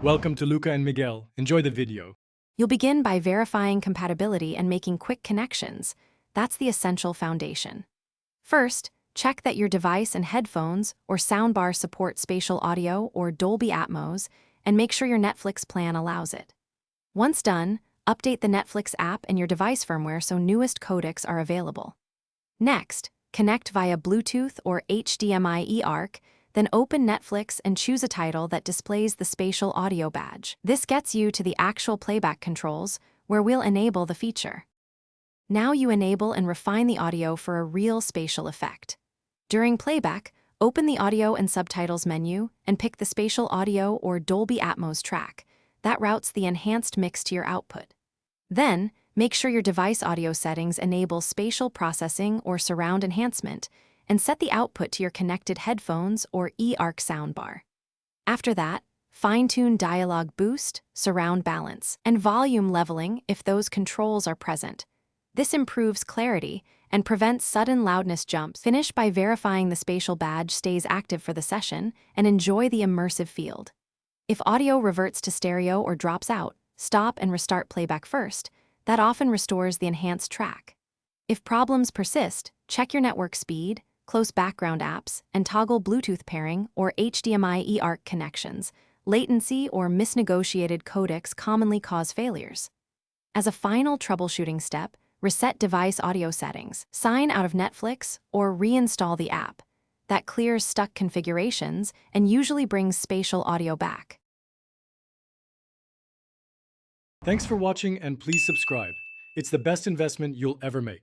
Welcome to Luca and Miguel. Enjoy the video. You'll begin by verifying compatibility and making quick connections. That's the essential foundation. First, check that your device and headphones or soundbar support spatial audio or Dolby Atmos, and make sure your Netflix plan allows it. Once done, update the Netflix app and your device firmware so newest codecs are available. Next, connect via Bluetooth or HDMI eARC, then open Netflix and choose a title that displays the spatial audio badge. This gets you to the actual playback controls, where we'll enable the feature. Now you enable and refine the audio for a real spatial effect. During playback, open the Audio and Subtitles menu and pick the Spatial Audio or Dolby Atmos track. That routes the enhanced mix to your output. Then, make sure your device audio settings enable spatial processing or surround enhancement, and set the output to your connected headphones or eARC soundbar. After that, fine-tune dialogue boost, surround balance, and volume leveling if those controls are present. This improves clarity and prevents sudden loudness jumps. Finish by verifying the spatial badge stays active for the session and enjoy the immersive field. If audio reverts to stereo or drops out, stop and restart playback first. That often restores the enhanced track. If problems persist, check your network speed, close background apps, and toggle Bluetooth pairing or HDMI eARC connections. Latency or misnegotiated codecs commonly cause failures. As a final troubleshooting step, reset device audio settings, sign out of Netflix, or reinstall the app. That clears stuck configurations and usually brings spatial audio back. Thanks for watching and please subscribe. It's the best investment you'll ever make.